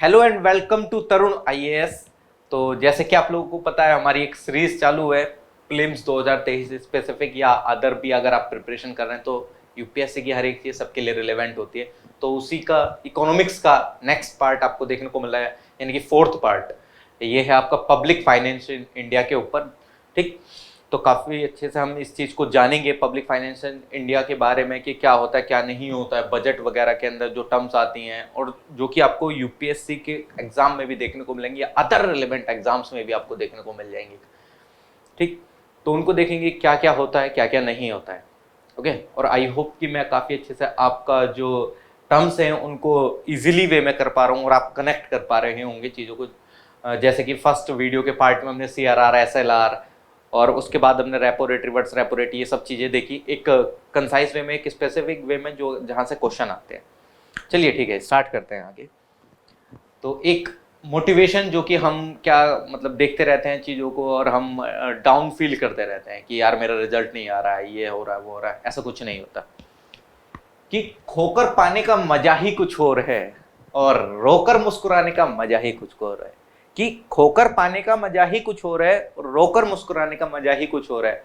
Hello and welcome to Tarun IAS. तो जैसे कि आप लोगों को पता है, हमारी एक सीरीज चालू है प्रीलिम्स 2023 स्पेसिफिक या अदर भी अगर आप प्रिपरेशन कर रहे हैं तो यूपीएससी की हर एक चीज़ सबके लिए रिलेवेंट होती है। तो उसी का इकोनॉमिक्स का नेक्स्ट पार्ट आपको देखने को मिला है, यानी कि फोर्थ पार्ट ये है आपका पब्लिक फाइनेंस इन इंडिया के ऊपर। ठीक, तो काफ़ी अच्छे से हम इस चीज़ को जानेंगे पब्लिक फाइनेंस इन इंडिया के बारे में कि क्या होता है क्या नहीं होता है, बजट वगैरह के अंदर जो टर्म्स आती हैं और जो कि आपको यूपीएससी के एग्जाम में भी देखने को मिलेंगी या अदर रिलेवेंट एग्जाम्स में भी आपको देखने को मिल जाएंगी। ठीक, तो उनको देखेंगे क्या क्या होता है क्या क्या नहीं होता है। ओके, और आई होप कि मैं काफ़ी अच्छे से आपका जो टर्म्स हैं उनको इजीली वे में कर पा रहा हूँ और आप कनेक्ट कर पा रहे होंगे चीज़ों को। जैसे कि फर्स्ट वीडियो के पार्ट में हमने सीआरआर, एसएलआर और उसके बाद हमने repo rate, reverse repo rate, ये सब चीज़ें देखी एक कंसाइज वे में, एक स्पेसिफिक वे में जो जहाँ से क्वेश्चन आते हैं। चलिए ठीक है, स्टार्ट करते हैं आगे। तो एक मोटिवेशन जो कि हम क्या मतलब देखते रहते हैं चीज़ों को और हम डाउन फील करते रहते हैं कि यार मेरा रिजल्ट नहीं आ रहा है, ये हो रहा है वो हो रहा है। ऐसा कुछ नहीं होता कि खोकर पाने का मजा ही कुछ और है और रोकर मुस्कुराने का मजा ही कुछ और है। कि खोकर पाने का मजा ही कुछ और है और रोकर मुस्कुराने का मजा ही कुछ और है।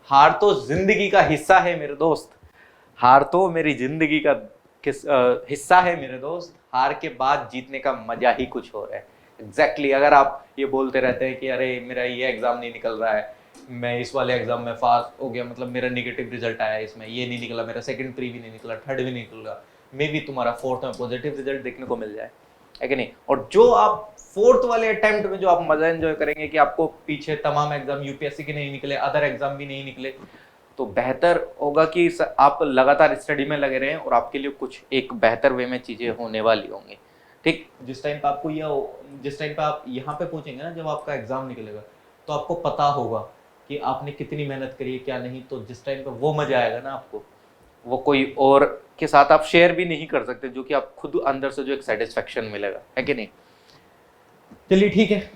हार तो जिंदगी का हिस्सा है मेरे दोस्त, हार तो मेरी जिंदगी का हिस्सा है मेरे दोस्त, हार के बाद जीतने का मजा ही कुछ और है। एग्जैक्टली अगर आप ये बोलते रहते हैं कि अरे मेरा ये एग्जाम नहीं निकल रहा है, मैं इस वाले एग्जाम में पास हो गया, मतलब मेरा नेगेटिव रिजल्ट आया, इसमें ये नहीं निकला, मेरा सेकंड प्री भी नहीं निकला, थर्ड भी नहीं निकला, मे बी तुम्हारा फोर्थ में पॉजिटिव रिजल्ट देखने को मिल जाए, है कि नहीं। और जो आप फोर्थ वाले अटेम्प्ट में जो आप मजा एंजॉय करेंगे कि आपको पीछे तमाम एग्जाम यूपीएससी के नहीं निकले, अदर एग्जाम भी नहीं निकले, तो बेहतर होगा कि आप लगातार स्टडी में लगे रहें और आपके लिए कुछ एक बेहतर वे में चीजें होने वाली होंगी। ठीक, जिस टाइम पे आपको जिस टाइम पे आप यहाँ पे पहुंचेंगे ना, जब आपका एग्जाम निकलेगा तो आपको पता होगा कि आपने कितनी मेहनत करी है क्या नहीं। तो जिस टाइम पे वो मजा आएगा ना आपको, वो कोई और के साथ आप शेयर भी नहीं कर सकते, जो कि आप खुद अंदर से जो एक सेटिस्फेक्शन मिलेगा, है कि नहीं। चलिए ठीक है,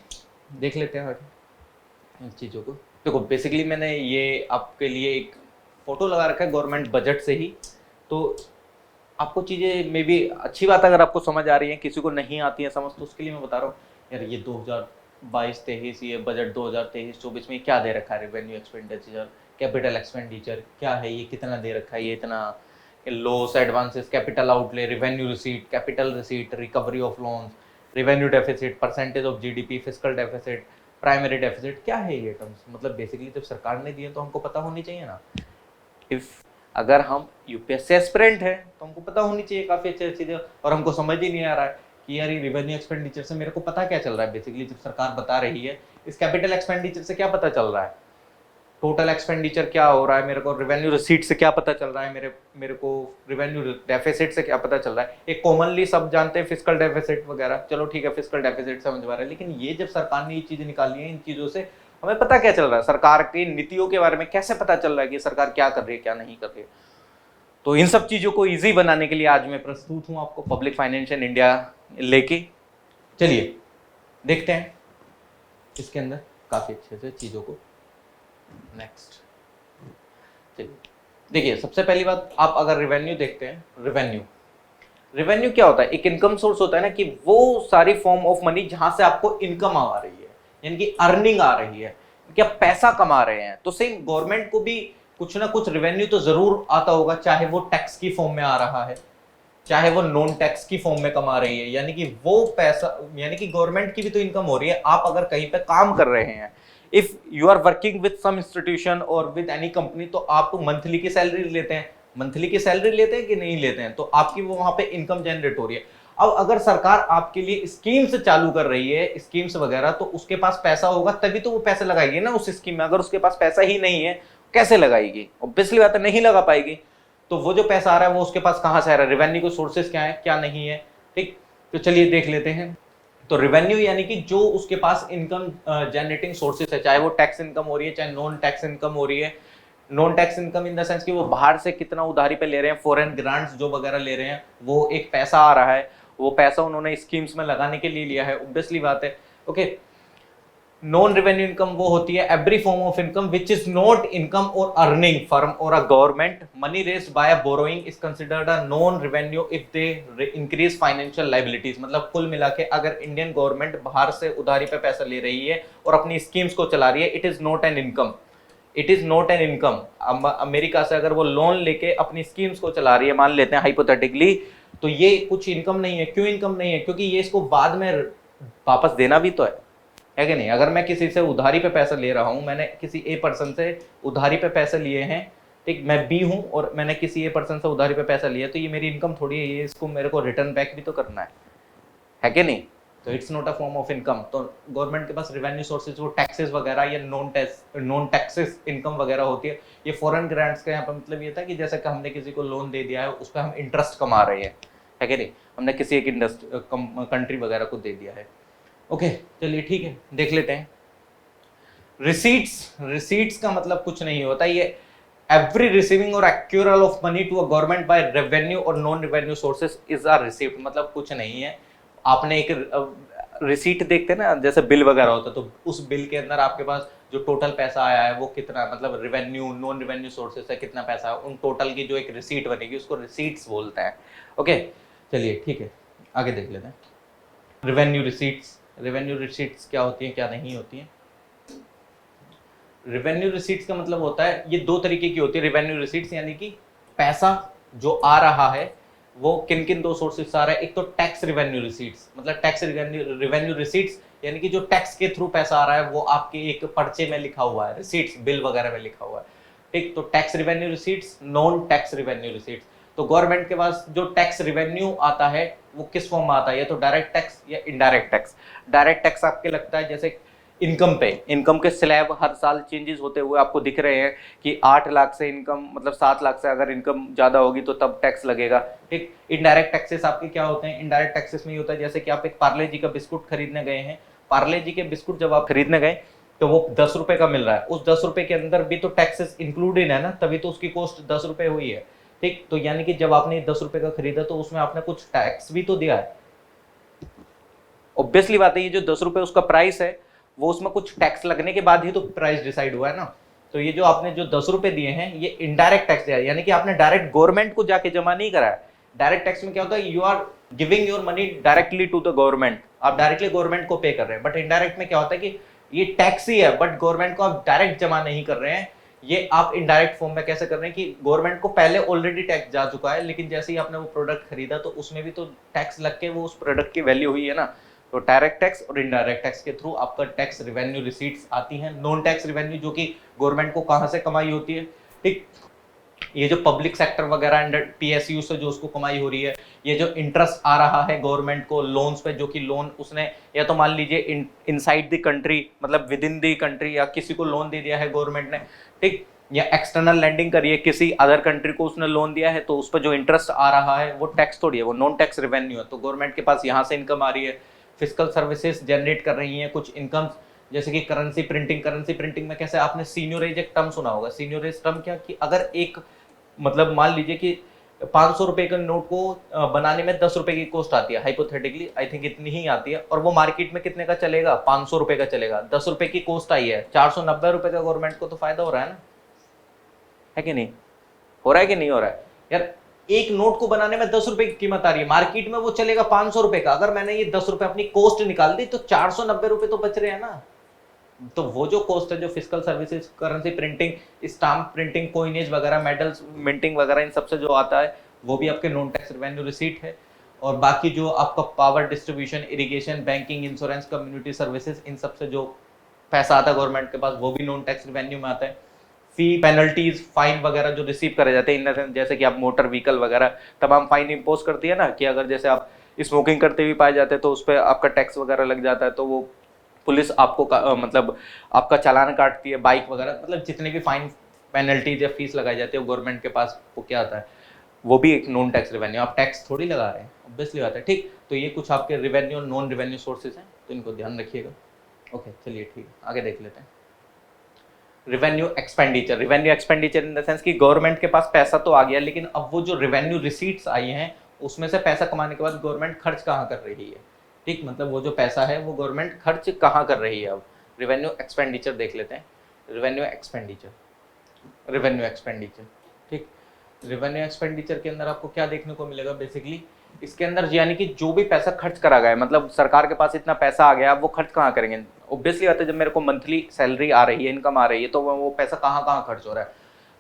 देख लेते हैं आगे इन चीज़ों को। देखो बेसिकली मैंने ये आपके लिए एक फोटो लगा रखा है गवर्नमेंट बजट से ही, तो आपको चीज़ें मे बी अच्छी बात अगर आपको समझ आ रही है, किसी को नहीं आती है समझ, तो उसके लिए मैं बता रहा हूँ यार ये 2022-23 ये बजट 2023-24 में क्या दे रखा है, रेवेन्यू एक्सपेंडिचर, कैपिटल एक्सपेंडिचर क्या है, ये कितना दे रखा है, ये इतना loss, advances, capital outlay, revenue receipt, capital receipt, recovery of loans, revenue deficit, percentage of GDP, fiscal deficit, primary deficit, क्या है ये टर्म्स। मतलब बेसिकली जब सरकार ने दिए तो हमको पता होनी चाहिए ना। इफ अगर हम यूपीएससी एस्पिरेंट है तो हमको पता होनी चाहिए काफी अच्छी चीजें, और हमको समझ ही नहीं आ रहा है कि यार ये रेवेन्यू एक्सपेंडिचर से मेरे को पता क्या चल रहा है। बेसिकली जब सरकार बता रही है, इस कैपिटल एक्सपेंडिचर से क्या पता चल रहा है, टोटल एक्सपेंडिचर क्या हो रहा है, मेरे को रेवेन्यू रिसीट से क्या पता चल रहा है, मेरे को रेवेन्यू डेफिसिट से क्या पता चल रहा है। एक कॉमनली सब जानते हैं फिस्कल डेफिसिट वगैरह, चलो ठीक है फिस्कल डेफिसिट समझ पा रहे हैं, लेकिन ये जब सरकार ने ये चीजें निकाली है, इन चीजों से हमें पता क्या चल रहा है, सरकार की नीतियों के बारे में कैसे पता चल रहा है कि सरकार क्या कर रही है क्या नहीं कर रही है। तो इन सब चीजों को इजी बनाने के लिए आज मैं प्रस्तुत हूं आपको पब्लिक फाइनेंस इन इंडिया लेके। चलिए देखते हैं इसके अंदर काफी अच्छे से चीजों को। नेक्स्ट चलिए देखिए, सबसे पहली बात, आप अगर रेवेन्यू देखते हैं, रेवेन्यू क्या होता है, एक इनकम सोर्स होता है ना, कि वो सारी फॉर्म ऑफ मनी जहां से आपको इनकम आ रही है, यानी कि अर्निंग आ रही है, कि आप पैसा कमा रहे हैं। तो सेम गवर्नमेंट को भी कुछ ना कुछ रेवेन्यू तो जरूर आता होगा, चाहे वो टैक्स की फॉर्म में आ रहा है, चाहे वो नॉन टैक्स की फॉर्म में कमा रही है, यानी कि वो पैसा, यानी कि गवर्नमेंट की भी तो इनकम हो रही है। आप अगर कहीं पे काम कर रहे हैं, if you are working with some institution or with any company, तो आप मंथली की सैलरी लेते हैं, मंथली की सैलरी लेते हैं कि नहीं लेते हैं, तो आपकी वो वहां पे इनकम जनरेट हो रही है। अब अगर सरकार आपके लिए स्कीम्स चालू कर रही है, स्कीम्स वगैरह, तो उसके पास पैसा होगा तभी तो वो पैसे लगाएगी ना उस स्कीम में। अगर उसके पास पैसा ही नहीं है कैसे लगाएगी, ऑब्वियसली बात है नहीं लगा पाएगी। तो वो जो पैसा आ रहा है वो उसके पास कहां से आ रहा है, रेवेन्यू के सोर्सेस क्या है क्या नहीं है। ठीक, तो चलिए देख लेते हैं। तो रेवेन्यू यानी कि जो उसके पास इनकम जनरेटिंग सोर्सेस है, चाहे वो टैक्स इनकम हो रही है, चाहे नॉन टैक्स इनकम हो रही है। Non tax income in the sense कि वो बाहर से कितना उधारी पे ले रहे हैं, फॉरेन ग्रांट्स जो वगैरह ले रहे हैं, वो एक पैसा आ रहा है, वो पैसा उन्होंने स्कीम्स में लगाने के लिए लिया है, ऑब्वियसली बात है। ओके, नॉन रेवेन्यू इनकम वो होती है every form of income which is not income और अर्निंग फर्म और a government money raised bye a borrowing is considered a non revenue if they increase financial liabilities. मतलब कुल मिला के अगर इंडियन गवर्नमेंट बाहर से उधारी पे पैसा ले रही है और अपनी स्कीम्स को चला रही है, it is not an income, it is not an income. America से अगर वो लोन लेके अपनी स्कीम्स को चला रही है, मान लेते हैं हाइपोथेटिकली, तो ये कुछ इनकम नहीं है। क्यों इनकम नहीं है? क्योंकि ये इसको बाद में वापस देना भी तो है कि नहीं? अगर मैं किसी से उधारी पे पैसा ले रहा हूं, मैंने किसी ए पर्सन से उधारी पे पैसे लिए हैं, ठीक, मैं बी हूं और मैंने किसी ए पर्सन से उधारी पे पैसा लिया, तो ये मेरी इनकम थोड़ी है, ये इसको मेरे को रिटर्न बैक भी तो करना है कि नहीं? तो it's not a form of income. तो गवर्नमेंट के पास रेवेन्यू सोर्सेज वो टैक्सेस वगैरह या नॉन टैक्सेस इनकम वगैरह होती है। ये फॉरेन ग्रांट्स का यहाँ पर मतलब ये था कि जैसे कि हमने किसी को लोन दे दिया है, उस पर हम इंटरेस्ट कमा रहे हैं, है कि नहीं? हमने किसी एक कंट्री वगैरह को दे दिया है। ओके, चलिए ठीक है, देख लेते हैं रिसीट्स। रिसीट्स का मतलब कुछ नहीं होता, ये एवरी रिसीविंग और accrual of money to a government by revenue और non revenue sources is a receipt. मतलब कुछ नहीं है, आपने एक रिसीट देखते ना, जैसे बिल वगैरह होता है, तो उस बिल के अंदर आपके पास जो टोटल पैसा आया है वो कितना, मतलब रेवेन्यू नॉन रेवेन्यू सोर्सेज से कितना पैसा है, उन टोटल की जो एक रिसीट बनेगी उसको रिसीट्स बोलते हैं। ओके, चलिए ठीक है, आगे देख लेते हैं रेवेन्यू रिसीट्स। रेवेन्यू रिसीट्स क्या होती है, क्या नहीं होती है? रेवेन्यू रिसीट्स का मतलब होता है, ये दो तरीके की होती है रेवेन्यू रिसीट्स, यानी कि पैसा जो आ रहा है वो किन किन दो सोर्सेज से आ रहा है। एक तो टैक्स रेवेन्यू रिसीट्स, मतलब टैक्स रेवेन्यू रिसीट्स यानी कि जो टैक्स के थ्रू पैसा आ रहा है वो आपके एक पर्चे में लिखा हुआ है, रिसीट्स बिल वगैरह में लिखा हुआ है, ठीक। तो tax revenue receipts, non tax revenue receipts. तो गवर्नमेंट के पास जो टैक्स रेवेन्यू आता है वो किस फॉर्म में आता है, या तो डायरेक्ट टैक्स या इनडायरेक्ट टैक्स। डायरेक्ट टैक्स आपके लगता है जैसे इनकम पे, इनकम के स्लैब हर साल चेंजेस होते हुए आपको दिख रहे हैं कि 8 लाख से इनकम, मतलब 7 लाख से अगर इनकम ज्यादा होगी तो तब टैक्स लगेगा, ठीक। इनडायरेक्ट टैक्सेस आपके क्या होते हैं? इनडायरेक्ट टैक्सेस में ये होता है जैसे कि आप एक पार्ले जी का बिस्कुट खरीदने गए हैं, पार्ले जी के बिस्कुट जब आप खरीदने गए तो वो 10 रुपए का मिल रहा है, उस 10 रुपए के अंदर भी तो टैक्सेस इंक्लूडेड है ना, तभी तो उसकी कॉस्ट 10 रुपए हुई है, ठीक। तो यानी कि जब आपने 10 रुपए का खरीदा तो उसमें आपने कुछ टैक्स भी तो दिया है। ऑब्वियसली बात है, ये जो 10 रुपए उसका प्राइस है वो उसमें कुछ टैक्स लगने के बाद ही तो प्राइस डिसाइड हुआ है ना। तो ये जो आपने जो 10 रुपए दिए हैं ये इनडायरेक्ट टैक्स दिया है, यानी कि आपने डायरेक्ट गवर्नमेंट को जाके जमा नहीं करा है। डायरेक्ट टैक्स में क्या होता है, you are giving your money directly to the government, आप डायरेक्टली गवर्नमेंट को पे कर रहे हैं। बट इनडायरेक्ट में क्या होता है कि ये टैक्स ही है बट गवर्नमेंट को आप डायरेक्ट जमा नहीं कर रहे हैं, ये आप इनडायरेक्ट फॉर्म में कैसे कर रहे हैं कि गवर्नमेंट को पहले ऑलरेडी टैक्स जा चुका है, लेकिन जैसे ही आपने वो प्रोडक्ट खरीदा तो उसमें भी तो टैक्स लग के वो उस प्रोडक्ट की वैल्यू हुई है ना। तो डायरेक्ट टैक्स और इनडायरेक्ट टैक्स के थ्रू आपका टैक्स रेवेन्यू रिसीट्स आती हैं। नॉन टैक्स रेवेन्यू जो कि गवर्नमेंट को कहां से कमाई होती है, ठीक, ये जो पब्लिक सेक्टर वगैरह अंडर पीएसयू से जो उसको कमाई हो रही है, ये जो इंटरेस्ट आ रहा है गवर्नमेंट को लोन्स पे, जो कि लोन उसने या तो मान लीजिए इनसाइड द कंट्री, मतलब विद इन द कंट्री, या किसी को लोन दे दिया है गवर्नमेंट ने, ठीक, या एक्सटर्नल लैंडिंग करी है, किसी अदर कंट्री को उसने लोन दिया है, तो उस पर जो इंटरेस्ट आ रहा है वो टैक्स थोड़ी है, वो नॉन टैक्स रेवेन्यू है। तो गवर्नमेंट के पास यहाँ से इनकम आ रही है, फिजिकल सर्विसेज जनरेट कर रही हैं कुछ इनकम, जैसे कि करेंसी प्रिंटिंग। करेंसी प्रिंटिंग में कैसे, आपने सीनियोरेज एक टर्म सुना होगा। सीनियोरेज टर्म क्या, कि अगर एक, मतलब मान लीजिए कि 500 रुपए के नोट को बनाने में 10 रुपए की कॉस्ट आती है, हाइपोथेटिकली आई थिंक इतनी ही आती है, और वो मार्केट में कितने का चलेगा, 500 रुपए का चलेगा। 10 रुपए की कॉस्ट आई है, 490 रुपए का गवर्नमेंट को तो फायदा हो रहा है ना, है कि नहीं? हो रहा है कि नहीं हो रहा है यार? एक नोट को बनाने में 10 रुपए की कीमत आ रही है, मार्केट में वो चलेगा 500 रुपए का। अगर मैंने ये 10 रुपए अपनी कॉस्ट निकाल दी तो 490 रुपए तो बच रहे हैं ना। तो वो जो कॉस्ट है, जो physical services, currency printing, stamp printing, coinage वगैरह, मेडल्स मिंटिंग वगैरह, इन सबसे जो आता है वो भी आपके नॉन टैक्स रेवेन्यू रिसीट है। और बाकी जो आपका power distribution, irrigation, banking, insurance, community services, इन सबसे जो पैसा आता है गवर्नमेंट के पास वो भी नॉन टैक्स रेवेन्यू में आता है। फी, पेनल्टीज, फाइन वगैरह जो रिसीव करे जाते हैं, जैसे कि आप मोटर व्हीकल वगैरह तमाम फाइन इम्पोज करती है ना, कि अगर जैसे आप स्मोकिंग करते हुए पाए जाते हैं तो उस पर आपका टैक्स वगैरह लग जाता है, तो वो पुलिस आपको मतलब आपका चालान काटती है, बाइक वगैरह, मतलब जितने भी फाइन, पेनल्टीज या फीस लगाई जाती है गवर्नमेंट के पास, वो क्या आता है, वो भी एक नॉन टैक्स रेवेन्यू। आप टैक्स थोड़ी लगा रहे हैं, ऑब्वियसली बात है, ठीक। तो ये कुछ आपके रेवेन्यू और नॉन रेवेन्यू सोर्सेज हैं, तो इनको ध्यान रखिएगा। ओके, चलिए ठीक है, आगे देख लेते हैं revenue expenditure. Revenue expenditure in the sense कि गवर्नमेंट के पास पैसा तो आ गया, लेकिन अब वो जो रेवेन्यू रिसीट्स आई हैं उसमें से पैसा कमाने के बाद गवर्नमेंट खर्च कहाँ कर रही है, ठीक। मतलब वो जो पैसा है वो गवर्नमेंट खर्च कहाँ कर रही है अब रेवेन्यू एक्सपेंडिचर देख लेते हैं। रेवेन्यू एक्सपेंडिचर, ठीक। रेवेन्यू एक्सपेंडिचर के अंदर आपको क्या देखने को मिलेगा बेसिकली, इसके अंदर यानी कि जो भी पैसा खर्च करा गया है, मतलब सरकार के पास इतना पैसा आ गया, अब वो खर्च कहाँ करेंगे। ऑब्वियसली बात है, जब मेरे को मंथली सैलरी आ रही है, इनकम आ रही है, तो वो पैसा कहाँ कहाँ खर्च हो रहा है।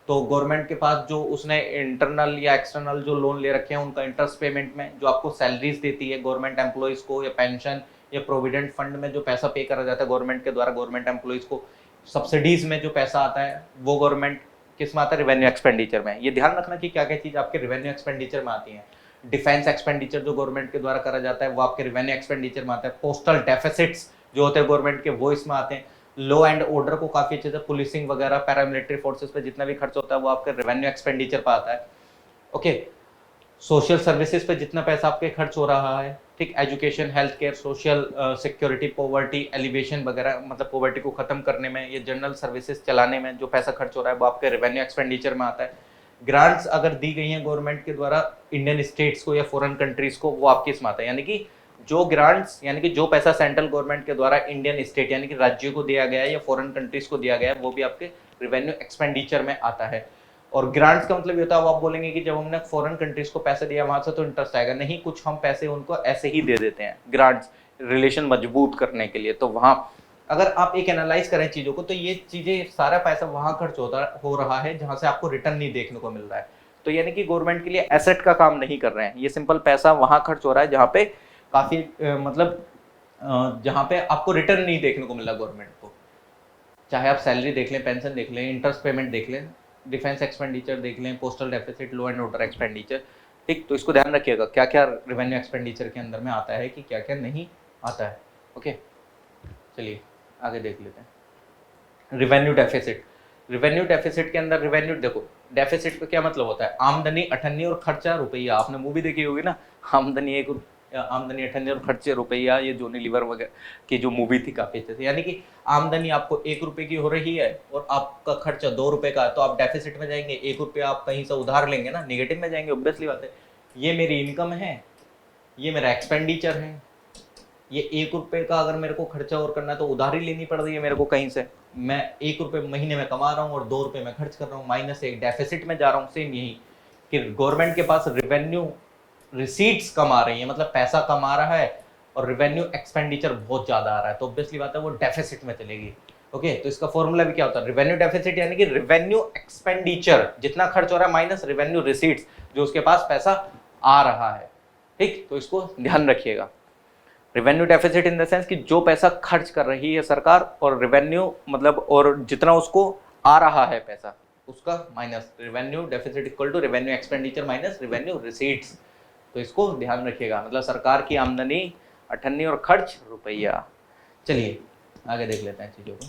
तो गवर्नमेंट के पास जो उसने इंटरनल या एक्सटर्नल जो लोन ले रखे हैं, उनका इंटरेस्ट पेमेंट में जो आपको सैलरीज देती है गवर्नमेंट एम्प्लॉइज को, या पेंशन या प्रोविडेंट फंड में जो पैसा पे करा जाता है गवर्नमेंट के द्वारा गवर्नमेंट एम्प्लॉइज को, सब्सिडीज में जो पैसा आता है वो गवर्नमेंट किस में आता है, रेवेन्यू एक्सपेंडिचर में। ये ध्यान रखना कि क्या क्या चीज आपके रेवेन्यू एक्सपेंडिचर में आती है। डिफेंस एक्सपेंडिचर जो गवर्नमेंट के द्वारा करा जाता है वो आपके रेवेन्यू एक्सपेंडिचर में आता है। पोस्टल डेफिसिट्स जो होते हैं गवर्नमेंट के वो इसमें आते हैं। लॉ एंड ऑर्डर को काफी अच्छे से, पुलिसिंग वगैरह, पैरामिलिट्री फोर्सेस पे जितना भी खर्च होता है वो आपके रेवेन्यू एक्सपेंडिचर पे आता है। ओके, सोशल सर्विसेज पे जितना पैसा आपके खर्च हो रहा है, ठीक, education, health care, social security, poverty alleviation वगैरह, मतलब पॉवर्टी को खत्म करने में, ये जनरल सर्विसेज चलाने में जो पैसा खर्च हो रहा है वो आपके रेवेन्यू एक्सपेंडिचर में आता है। ग्रांट्स अगर दी गई हैं गवर्नमेंट के द्वारा इंडियन स्टेट्स को या फॉरेन कंट्रीज को, वो आपकी इसमें आता है। यानी कि जो ग्रांट्स, यानी कि जो पैसा सेंट्रल गवर्नमेंट के द्वारा इंडियन स्टेट यानी कि राज्यों को दिया गया है या फॉरेन कंट्रीज को दिया गया है, वो भी आपके रेवेन्यू एक्सपेंडिचर में आता है। और ग्रांट्स का मतलब ये होता है, आप बोलेंगे कि जब हमने फॉरेन कंट्रीज को पैसे दिया वहां से तो इंटरेस्ट आएगा, नहीं, कुछ हम पैसे उनको ऐसे ही दे देते हैं ग्रांट्स, रिलेशन मजबूत करने के लिए। तो वहां अगर आप एक एनालाइज करें चीजों को, तो ये चीजें, सारा पैसा वहां खर्च हो रहा है जहां से आपको रिटर्न नहीं देखने को मिल रहा है। तो यानी कि गवर्नमेंट के लिए एसेट का काम नहीं कर रहे हैं, ये सिंपल पैसा वहां खर्च हो रहा है जहां पे काफी जहां पे आपको रिटर्न नहीं देखने को मिल रहा गवर्नमेंट को। चाहे आप सैलरी देख लें, पेंशन देख लें, इंटरेस्ट पेमेंट देख लें, डिफेंस एक्सपेंडिचर देख लें, postal deficit, law and order expenditure, ठीक। तो इसको ध्यान रखिएगा क्या क्या रेवेन्यू एक्सपेंडिचर के अंदर में आता है कि क्या क्या नहीं आता है। ओके, चलिए आगे देख लेते हैं। रेवेन्यू डेफिसिट, रेवेन्यू डेफिसिट के अंदर, रेवेन्यू देखो, डेफिसिट का क्या मतलब होता है, आमदनी अठन्नी और खर्चा रुपया। आपने मूवी देखी होगी ना, आमदनी अठन्नी और खर्चे रुपया, ये जॉनी लीवर वगैरह की जो मूवी थी, काफी अच्छे से। यानी कि आमदनी आपको 1 रुपए की हो रही है और आपका खर्चा 2 रुपए का है, तो आप डेफिसिट में जाएंगे। 1 रुपया आप कहीं से उधार लेंगे ना, निगेटिव में जाएंगे, ऑब्वियसली बात है। ये मेरी इनकम है, ये मेरा एक्सपेंडिचर है। ये 1 रुपए का अगर मेरे को खर्चा और करना है तो उधारी लेनी पड़ रही है मेरे को कहीं से। मैं 1 रुपए महीने में कमा रहा हूँ और 2 रुपए में खर्च कर रहा हूँ, -1 डेफिसिट में जा रहा हूँ। सेम यही कि गवर्नमेंट के पास रेवेन्यू रिसीट्स कम आ रही है, मतलब पैसा कम आ रहा है, और रेवेन्यू एक्सपेंडिचर बहुत ज्यादा आ रहा है, तो ऑब्वियसली बात है वो डेफिसिट में चलेगी। ओके, तो इसका फॉर्मूला भी क्या होता है, रेवेन्यू डेफिसिट यानी कि रेवेन्यू एक्सपेंडिचर जितना खर्च हो रहा है माइनस रेवेन्यू रिसीट्स जो उसके पास पैसा आ रहा है, ठीक। तो इसको ध्यान रखिएगा, revenue deficit in the sense कि जो पैसा खर्च कर रही है सरकार, और रेवेन्यू मतलब और जितना उसको आ रहा है पैसा उसका minus, revenue deficit equal to revenue expenditure minus revenue receipts. तो इसको ध्यान रखिएगा, मतलब सरकार की आमदनी अठन्नी और खर्च रुपया। चलिए आगे देख लेते हैं चीजों को।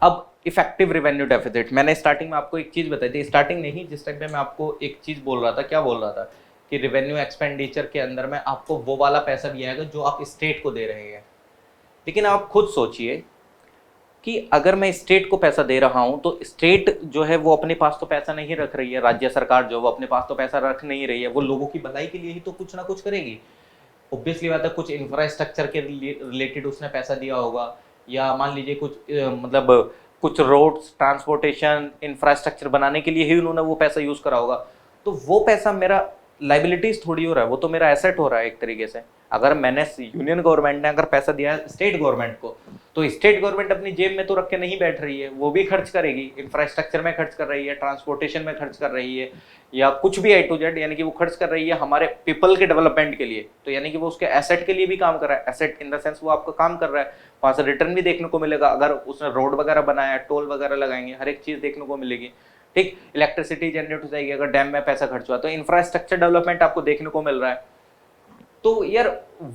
अब इफेक्टिव रेवेन्यू डेफिसिट, मैंने स्टार्टिंग में आपको एक चीज बताई थी, स्टार्टिंग नहीं, जिस टाइम पे मैं आपको एक चीज बोल रहा था, क्या बोल रहा था कि रेवेन्यू एक्सपेंडिचर के अंदर में आपको वो वाला पैसा भी आएगा जो आप स्टेट को दे रहे हैं। लेकिन आप खुद सोचिए कि अगर मैं स्टेट को पैसा दे रहा हूं तो स्टेट जो है वो अपने पास तो पैसा नहीं रख रही है, राज्य सरकार जो वो अपने पास तो पैसा रख नहीं रही है, वो लोगों की भलाई के लिए ही तो कुछ ना कुछ करेगी। ऑब्वियसली बात है, कुछ इंफ्रास्ट्रक्चर के रिलेटेड उसने पैसा दिया होगा, या मान लीजिए कुछ मतलब कुछ रोड्स, ट्रांसपोर्टेशन, इंफ्रास्ट्रक्चर बनाने के लिए ही उन्होंने वो पैसा यूज करा होगा। तो वो पैसा मेरा लाइबिलिटीज थोड़ी हो रहा है, वो तो मेरा एसेट हो रहा है एक तरीके से। अगर मैंने, यूनियन गवर्नमेंट ने अगर पैसा दिया है स्टेट गवर्नमेंट को, तो स्टेट गवर्नमेंट अपनी जेब में तो रख के नहीं बैठ रही है, वो भी खर्च करेगी, इंफ्रास्ट्रक्चर में खर्च कर रही है, ट्रांसपोर्टेशन में खर्च कर रही है, या कुछ भी A to Z, यानी कि वो खर्च कर रही है हमारे पीपल के डेवलपमेंट के लिए। तो यानी कि वो उसके एसेट के लिए भी काम कर रहा है, एसेट इन द सेंस वो आपका काम कर रहा है, वहां से रिटर्न भी देखने को मिलेगा। अगर उसने रोड वगैरह बनाया, टोल वगैरह लगाएंगे, हर एक चीज देखने को मिलेगी, ठीक। इलेक्ट्रिसिटी जनरेट हो जाएगी अगर डैम में पैसा खर्च हुआ, तो इंफ्रास्ट्रक्चर डेवलपमेंट आपको देखने को मिल रहा है। तो यार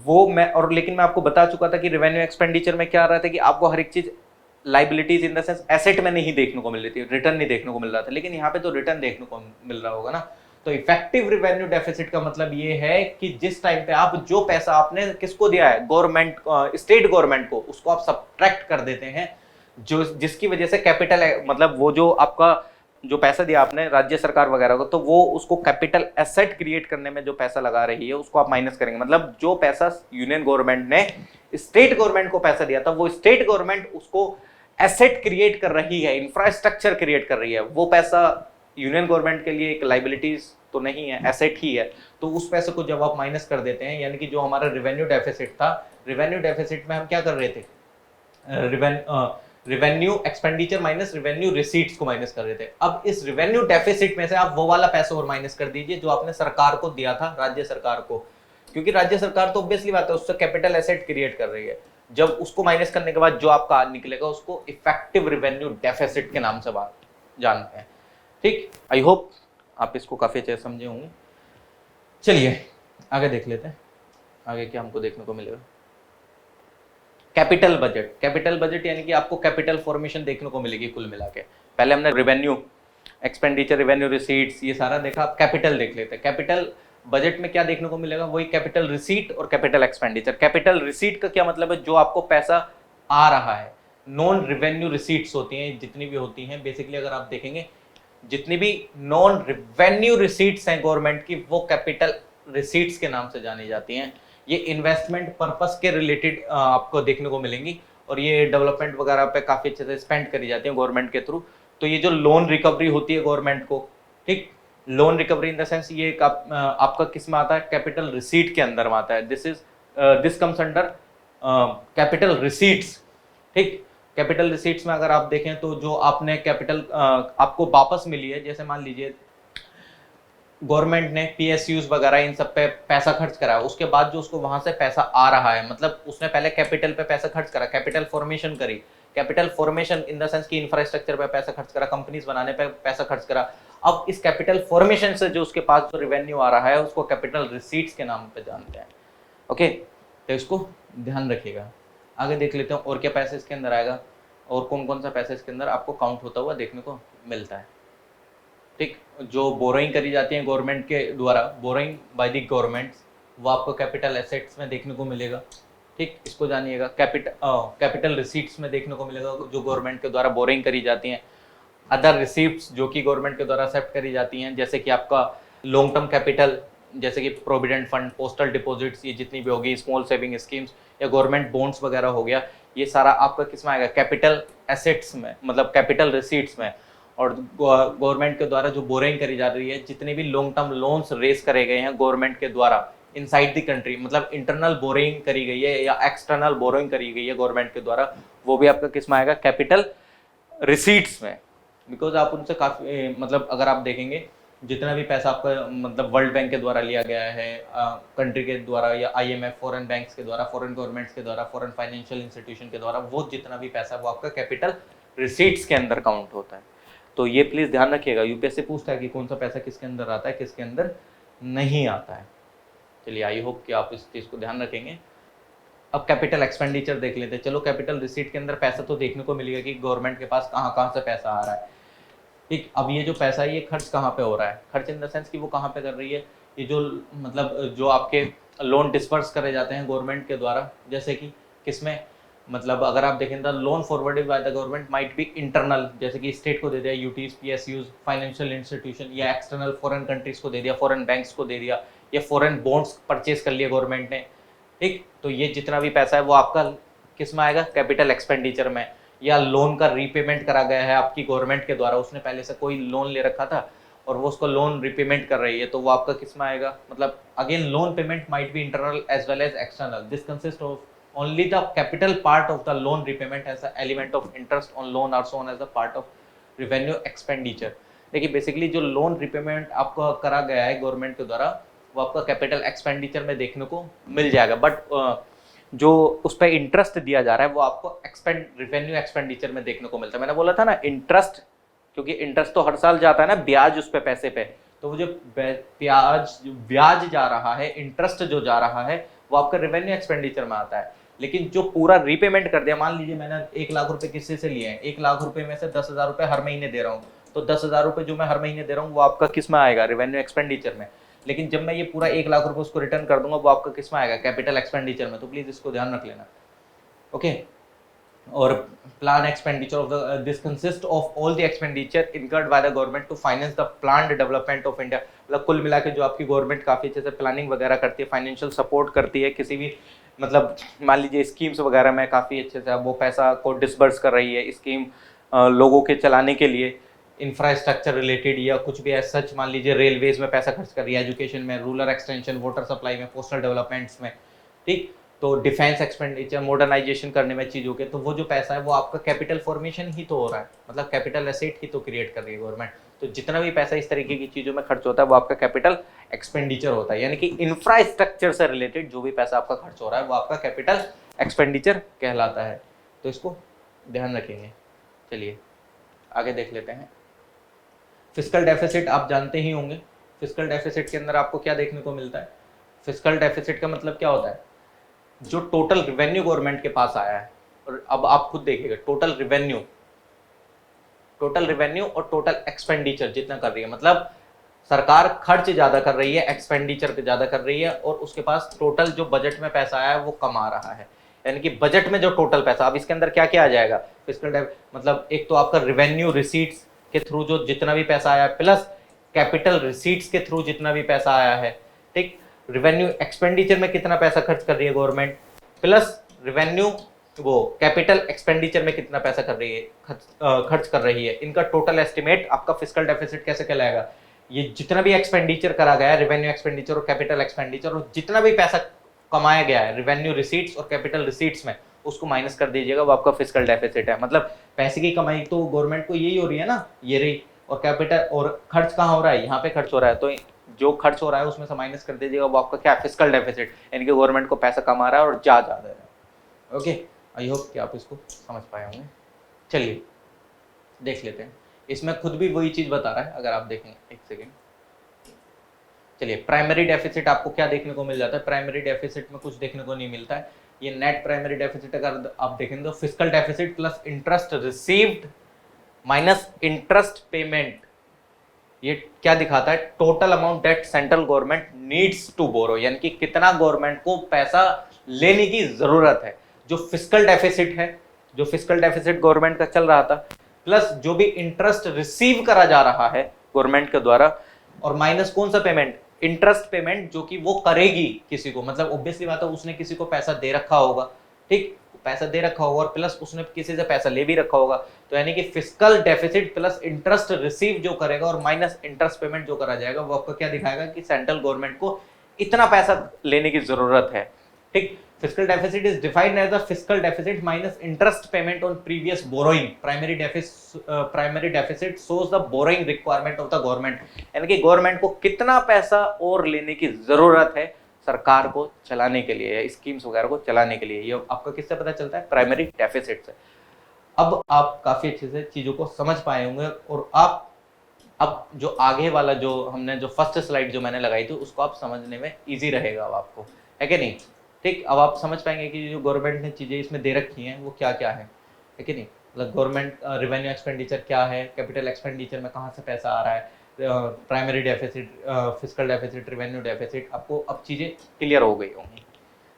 वो मैं, और लेकिन मैं आपको बता चुका था कि रेवेन्यू एक्सपेंडिचर में क्या आ रहा था कि आपको हर एक चीज liabilities in the sense asset में नहीं देखने को मिल रही थी, रिटर्न नहीं देखने को मिल रहा था, लेकिन यहाँ पे तो रिटर्न देखने को मिल रहा होगा ना। तो इफेक्टिव रेवेन्यू डेफिसिट का मतलब ये है कि जिस टाइम पे आप जो पैसा आपने किसको दिया है, गवर्नमेंट, स्टेट गवर्नमेंट को, उसको आप सब्ट्रैक्ट कर देते हैं, जो जिसकी वजह से कैपिटल मतलब वो जो आपका जो पैसा दिया आपने राज्य सरकार वगैरह को, तो वो उसको कैपिटल एसेट क्रिएट करने में जो पैसा लगा रही है उसको आप माइनस करेंगे। मतलब जो पैसा यूनियन गवर्नमेंट ने स्टेट गवर्नमेंट को पैसा दिया था, वो स्टेट गवर्नमेंट उसको एसेट क्रिएट कर रही है, इंफ्रास्ट्रक्चर क्रिएट कर रही है, वो पैसा यूनियन गवर्नमेंट के लिए एक लाइबिलिटीज तो नहीं है, एसेट ही है। तो उस पैसे को जब आप माइनस कर देते हैं, यानी कि जो हमारा रेवेन्यू डेफिसिट था, रेवेन्यू डेफिसिट में हम क्या कर रहे थे, revenue expenditure minus revenue receipts को माइनस कर रहे थे। अब इस रेवेन्यू डेफिसिट में से आप वो वाला पैसा और माइनस कर दीजिए जो आपने सरकार को दिया था, राज्य सरकार को, क्योंकि राज्य सरकार तो ऑब्वियसली बात है उससे कैपिटल एसेट क्रिएट कर रही है। जब उसको माइनस करने के बाद जो आपका निकलेगा उसको इफेक्टिव रेवेन्यू डेफिसिट के नाम से बात जानते हैं। ठीक, आई होप आप इसको काफी अच्छे से समझे होंगे। चलिए आगे देख लेते हैं, आगे क्या हमको देखने को मिलेगा। कैपिटल बजट, कैपिटल बजट यानी कि आपको कैपिटल फॉर्मेशन देखने को मिलेगी कुल मिला के। पहले हमने रेवेन्यू एक्सपेंडिचर, रेवेन्यू रिसीट्स, ये सारा देखा, आप कैपिटल देख लेते हैं। कैपिटल बजट में क्या देखने को मिलेगा, वही कैपिटल रिसीट और कैपिटल एक्सपेंडिचर। कैपिटल रिसीट का क्या मतलब है, जो आपको पैसा आ रहा है। नॉन रेवेन्यू रिसीट्स होती हैं जितनी भी होती हैं, बेसिकली अगर आप देखेंगे जितनी भी नॉन रेवेन्यू रिसीट्स हैं गवर्नमेंट की, वो कैपिटल रिसीट्स के नाम से जानी जाती हैं। ये इन्वेस्टमेंट पर्पस के रिलेटेड आपको देखने को मिलेंगी और ये डेवलपमेंट वगैरह पे काफी अच्छे से स्पेंड करी जाती है गवर्नमेंट के थ्रू। तो ये जो लोन रिकवरी होती है गवर्नमेंट को, ठीक, loan recovery in the sense ये आपका किस में आता है, कैपिटल रिसीट के अंदर में आता है। This comes under capital receipts. ठीक, कैपिटल रिसीट्स में अगर आप देखें तो जो आपने कैपिटल आपको वापस मिली है, जैसे मान लीजिए गवर्नमेंट ने पीएसयूज वगैरह इन सब पे पैसा खर्च करा, उसके बाद जो उसको वहां से पैसा आ रहा है, मतलब उसने पहले कैपिटल पे पैसा खर्च करा, कैपिटल फॉर्मेशन करी, capital formation in the sense की इंफ्रास्ट्रक्चर पे पैसा खर्च करा, कंपनीज बनाने पे पैसा खर्च करा। अब इस कैपिटल फॉर्मेशन से जो उसके पास जो रेवेन्यू आ रहा है उसको कैपिटल रिसीट्स के नाम पे जानते हैं। ओके, तो इसको ध्यान रखिएगा। आगे देख लेते हैं और क्या पैसा इसके अंदर आएगा और कौन कौन सा पैसा इसके अंदर आपको काउंट होता हुआ देखने को मिलता है। ठीक, जो बोरोइंग करी जाती है गवर्नमेंट के द्वारा, बोरोइंग बाय द गवर्नमेंट्स, वो आपको कैपिटल एसेट्स में देखने को मिलेगा। ठीक, इसको जानिएगा। कैपिटल रिसीट्स में देखने को मिलेगा जो गवर्नमेंट के द्वारा बोरोइंग करी जाती हैं। अदर रिसीप्ट्स जो कि गवर्नमेंट के द्वारा एक्सेप्ट करी जाती हैं, जैसे कि आपका लॉन्ग टर्म कैपिटल, जैसे कि प्रोविडेंट फंड, पोस्टल डिपॉजिट्स, ये जितनी भी होगी, स्मॉल सेविंग स्कीम्स या गवर्नमेंट बॉन्ड्स वगैरह हो गया, ये सारा आपका किस में आएगा, कैपिटल एसेट्स में, मतलब कैपिटल रिसीट्स में। और गवर्नमेंट के द्वारा जो बोरिंग करी जा रही है, जितने भी लॉन्ग टर्म लोन्स रेज करे गए हैं गवर्नमेंट के द्वारा इनसाइड द कंट्री, मतलब इंटरनल बोरिंग करी गई है या एक्सटर्नल बोरिंग करी गई है गवर्नमेंट के द्वारा, वो भी आपका किस में आएगा, कैपिटल रिसीट्स में। बिकॉज आप उनसे काफी मतलब अगर आप देखेंगे जितना भी पैसा आपका मतलब वर्ल्ड बैंक के द्वारा लिया गया है, कंट्री के द्वारा या आईएमएफ, फॉरेन बैंक्स के द्वारा, फॉरेन गवर्नमेंट्स के द्वारा, फॉरेन फाइनेंशियल इंस्टीट्यूशन के द्वारा, वो जितना भी पैसा वो आपका कैपिटल रिसीट्स के अंदर काउंट होता है। तो ये प्लीज ध्यान रखिएगा, यूपीएससी पूछता है कि कौन सा पैसा किसके अंदर आता है, किसके अंदर नहीं आता है। चलिए, आई होप कि आप इस चीज को ध्यान रखेंगे। अब कैपिटल एक्सपेंडिचर देख लेते हैं। चलो, कैपिटल रिसीट के अंदर पैसा तो देखने को मिलेगा कि गवर्नमेंट के पास कहाँ कहाँ से पैसा आ रहा है। ठीक, अब ये जो पैसा है ये खर्च कहाँ पे हो रहा है, खर्च इन द सेंस कि वो कहाँ पे कर रही है, ये जो मतलब जो आपके लोन डिस्पर्स करे जाते हैं गवर्नमेंट के द्वारा, जैसे कि किसमें, मतलब अगर आप देखें the loan forwarded bye the government might be internal, जैसे कि स्टेट को दे दिया, यूटीज, पीएसयूज, फाइनेंशियल इंस्टीट्यूशन, या एक्सटर्नल फॉरेन कंट्रीज को दे दिया, फॉरेन बैंक्स को दे दिया, या फॉरेन बॉन्ड्स परचेज कर लिया गवर्नमेंट ने। ठीक, तो ये जितना भी पैसा है वो आपका किस में आएगा, कैपिटल एक्सपेंडिचर में। या लोन का रीपेमेंट करा गया है आपकी गवर्नमेंट के द्वारा, उसने पहले से कोई लोन ले रखा था और वो उसको लोन रीपेमेंट कर रही है, तो वो आपका किस में आएगा, मतलब again loan payment might be internal as well as external. This consist of only the capital part of the loan repayment as an element of interest on loan are shown as a part of revenue expenditure। देखिए, basically जो loan repayment आपको करा गया है government के द्वारा वो आपका कैपिटल एक्सपेंडिचर में देखने को मिल जाएगा, बट जो उस पर इंटरेस्ट दिया जा रहा है वो आपको रेवेन्यू एक्सपेंडिचर में देखने को मिलता है। मैंने बोला था ना इंटरेस्ट, क्योंकि इंटरेस्ट तो हर साल जाता है ना, ब्याज उस पे पैसे पे, तो वो जो ब्याज जा रहा है, इंटरेस्ट जो जा रहा है वो आपका रेवेन्यू एक्सपेंडिचर में आता है। लेकिन जो पूरा रीपेमेंट कर दिया, मान लीजिए मैंने 1 लाख रुपए किसी से लिए हैं, 1 लाख रुपए में से 10,000 रुपए हर महीने दे रहा हूँ, तो 10,000 रुपए जो मैं हर महीने दे रहा हूँ वो आपका किस में आएगा, रेवेन्यू एक्सपेंडिचर में। लेकिन जब मैं ये पूरा 1 लाख रुपए उसको रिटर्न कर दूंगा वो आपका किस में आएगा, कैपिटल एक्सपेंडिचर में। तो प्लीज इसको ध्यान रख लेना। ओके, और plan expenditure of the this consist of all the expenditure incurred by the government to finance the planned development of India. मतलब कुल मिला के जो आपकी गवर्नमेंट काफ़ी अच्छे से प्लानिंग वगैरह करती है, फाइनेंशियल सपोर्ट करती है किसी भी, मतलब मान लीजिए स्कीम्स वगैरह में काफ़ी अच्छे से वो पैसा को डिसबर्स कर रही है, स्कीम लोगों के चलाने के लिए, इंफ्रास्ट्रक्चर रिलेटेड या कुछ भी ऐसा सच, मान लीजिए रेलवेज में पैसा खर्च कर रही है, एजुकेशन में, रूरल एक्सटेंशन, वाटर सप्लाई में, पोस्टल डेवलपमेंट्स में, ठीक। तो डिफेंस एक्सपेंडिचर, मॉडर्नाइजेशन करने में चीज़ों के, तो वो जो पैसा है वो आपका कैपिटल फॉर्मेशन ही तो हो रहा है, मतलब कैपिटल एसेट ही तो क्रिएट कर रही है गवर्नमेंट। तो जितना भी पैसा इस तरीके की चीज़ों में खर्च होता है वो आपका कैपिटल एक्सपेंडिचर होता है, यानी कि इंफ्रास्ट्रक्चर से रिलेटेड जो भी पैसा आपका खर्च हो रहा है वो आपका कैपिटल एक्सपेंडिचर कहलाता है। तो इसको ध्यान रखेंगे। चलिए आगे देख लेते हैं। फिस्कल डेफिसिट आप जानते ही होंगे। फिस्कल डेफिसिट के अंदर आपको क्या देखने को मिलता है? फिस्कल डेफिसिट का मतलब क्या होता है? जो टोटल रिवेन्यू गवर्नमेंट के पास आया है, और अब आप खुद देखिएगा टोटल रिवेन्यू और टोटल एक्सपेंडिचर जितना कर रही है, मतलब सरकार खर्च ज्यादा कर रही है, एक्सपेंडिचर ज्यादा कर रही है, और उसके पास टोटल जो बजट में पैसा आया है वो कम आ रहा है। यानी कि बजट में जो टोटल पैसा, अब इसके अंदर क्या क्या आ जाएगा फिस्कल, मतलब एक तो आपका रिवेन्यू रिसीट्स के थ्रू जो जितना भी पैसा आया, प्लस कैपिटल रिसीट्स के थ्रू जितना भी पैसा आया है, ठीक। रिवेन्यू एक्सपेंडिचर में कितना पैसा खर्च कर रही है गवर्नमेंट, प्लस रिवेन्यू वो कैपिटल एक्सपेंडिचर में कितना पैसा कर रही है, खर्च कर रही है, इनका टोटल एस्टिमेट आपका फिस्कल डेफिसिट कैसे कहलाएगा? ये जितना भी एक्सपेंडिचर करा गया है, रिवेन्यू एक्सपेंडिचर और कैपिटल एक्सपेंडिचर, और जितना भी पैसा कमाया गया है रिवेन्यू रिसीट्स और कैपिटल रिसीट्स में, उसको माइनस कर दीजिएगा, वो आपका फिस्कल डेफिसिट है। मतलब पैसे की कमाई तो गवर्नमेंट को यही हो रही है ना, ये रही, और कैपिटल और खर्च कहाँ हो रहा है, यहाँ पे खर्च हो रहा है, तो जो खर्च हो रहा है उसमें से माइनस कर दीजिएगा, वो आपका क्या, फिस्कल डेफिसिट, यानी कि गवर्नमेंट को पैसा कम आ रहा है और जा रहा है। ओके, आई होप कि आप इसको समझ पाए होंगे। चलिए देख लेते हैं, इसमें खुद भी वही चीज बता रहा है, अगर आप देखें एक सेकेंड। चलिए प्राइमरी डेफिसिट आपको क्या देखने को मिल जाता है? प्राइमरी डेफिसिट में कुछ देखने को नहीं मिलता है। ये नेट प्राइमरी डेफिसिट अगर आप देखेंगे तो fiscal deficit plus interest received minus interest payment, ये क्या दिखाता है? Total amount that central government needs to borrow, यानी कि कितना गवर्नमेंट को पैसा लेने की जरूरत है। जो फिस्कल डेफिसिट है, जो फिस्कल डेफिसिट गवर्नमेंट का चल रहा था, प्लस जो भी इंटरेस्ट रिसीव करा जा रहा है गवर्नमेंट के द्वारा, और माइनस कौन सा पेमेंट? इंटरेस्ट पेमेंट, जो कि वो करेगी किसी को, मतलब ऑब्वियसली बात है उसने किसी को पैसा दे रखा होगा, ठीक, पैसा दे रखा होगा और प्लस उसने किसी से पैसा ले भी रखा होगा, तो यानी कि fiscal deficit plus interest receive जो करेगा और माइनस इंटरेस्ट पेमेंट जो करा जाएगा, वो आपको क्या दिखाएगा कि सेंट्रल गवर्नमेंट को इतना पैसा लेने की जरूरत है, ठीक। Fiscal deficit is defined as the fiscal deficit minus interest payment on previous borrowing. Primary deficit shows the borrowing requirement of the government, यानी कि गवर्नमेंट को कितना पैसा और लेने की जरूरत है सरकार को चलाने के लिए या स्कीम्स वगैरह को चलाने के लिए। ये आपका किससे पता चलता है? प्राइमरी डेफिसिट से। अब आप काफी अच्छे से चीजों को समझ पाए होंगे, और आप अब जो आगे वाला जो हमने जो फर्स्ट स्लाइड जो मैंने लगाई थी उसको आप समझने में इजी रहेगा अब आपको, है कि नहीं, ठीक। अब आप समझ पाएंगे कि जो गवर्नमेंट ने चीजें इसमें दे रखी हैं वो क्या क्या है कि नहीं। मतलब गवर्नमेंट रिवेन्यू एक्सपेंडिचर क्या है, कैपिटल एक्सपेंडिचर में कहाँ से पैसा आ रहा है, primary deficit, fiscal deficit, revenue deficit, आपको अब चीजें क्लियर हो गई होंगी,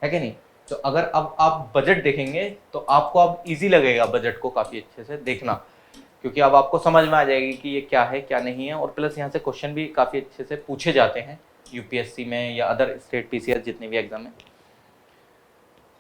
है कि नहीं। तो अगर अब आप बजट देखेंगे तो आपको अब इजी लगेगा बजट को काफी अच्छे से देखना, क्योंकि अब आपको समझ में आ जाएगी कि ये क्या है क्या नहीं है, और प्लस यहाँ से क्वेश्चन भी काफी अच्छे से पूछे जाते हैं यूपीएससी में या अदर स्टेट पीसीएस जितने भी एग्जाम है।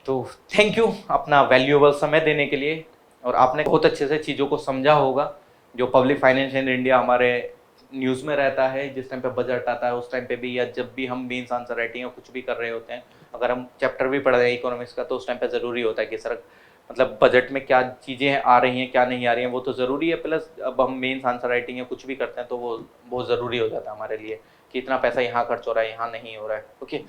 तो थैंक यू अपना वैल्यूएबल समय देने के लिए, और आपने बहुत अच्छे से चीज़ों को समझा होगा। जो पब्लिक फाइनेंस इन इंडिया हमारे न्यूज़ में रहता है, जिस टाइम पे बजट आता है उस टाइम पे भी, या जब भी हम मेंस आंसर राइटिंग या कुछ भी कर रहे होते हैं, अगर हम चैप्टर भी पढ़ रहे हैं इकोनॉमिक्स का, तो उस टाइम पे ज़रूरी होता है कि सर मतलब बजट में क्या चीज़ें आ रही हैं क्या नहीं आ रही हैं, वो तो ज़रूरी है, प्लस अब हम मेंस आंसर राइटिंग या कुछ भी करते हैं तो वो बहुत ज़रूरी हो जाता है हमारे लिए कि इतना पैसा यहाँ खर्च हो रहा है यहाँ नहीं हो रहा है। ओके,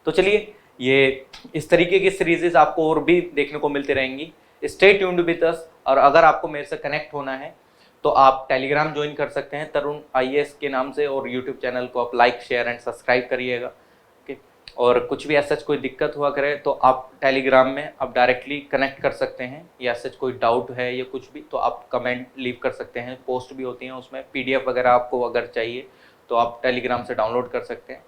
तो चलिए ये इस तरीके की सीरीजेस आपको और भी देखने को मिलती रहेंगी। स्टे ट्यून्ड विद अस, और अगर आपको मेरे से कनेक्ट होना है तो आप टेलीग्राम ज्वाइन कर सकते हैं तरुण आईएएस के नाम से, और यूट्यूब चैनल को आप लाइक शेयर एंड सब्सक्राइब करिएगा। ओके, और कुछ भी ऐसा कोई दिक्कत हुआ करे तो आप टेलीग्राम में आप डायरेक्टली कनेक्ट कर सकते हैं, या ऐसा कोई डाउट है या कुछ भी तो आप कमेंट लीव कर सकते हैं, पोस्ट भी होती हैं उसमें, पीडीएफ वगैरह आपको अगर चाहिए तो आप टेलीग्राम से डाउनलोड कर सकते हैं।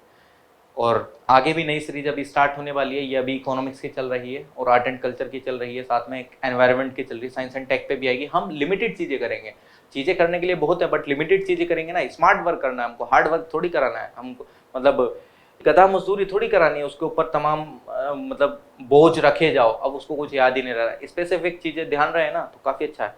और आगे भी नई सीरीज अभी स्टार्ट होने वाली है, ये अभी इकोनॉमिक्स की चल रही है और आर्ट एंड कल्चर की चल रही है, साथ में एक एनवायरनमेंट की चल रही है, साइंस एंड टेक पे भी आएगी। हम लिमिटेड चीज़ें करेंगे, चीज़ें करने के लिए बहुत है बट लिमिटेड चीज़ें करेंगे ना। स्मार्ट वर्क करना है हमको, हार्ड वर्क थोड़ी कराना है हमको, मतलब गधा मजदूरी थोड़ी करानी है, उसके ऊपर तमाम मतलब बोझ रखे जाओ, अब उसको कुछ याद ही नहीं रह रहा। स्पेसिफिक चीज़ें ध्यान रहे ना तो काफ़ी अच्छा है।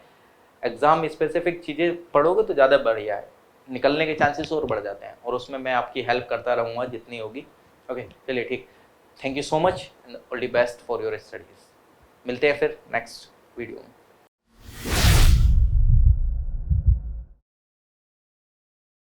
एग्जाम स्पेसिफिक चीज़ें पढ़ोगे तो ज़्यादा बढ़िया है, निकलने के चांसेस और बढ़ जाते हैं, और उसमें मैं आपकी हेल्प करता रहूँगा जितनी होगी। ओके चलिए ठीक, thank you so much and all the best for your studies. मिलते हैं फिर नेक्स्ट वीडियो में।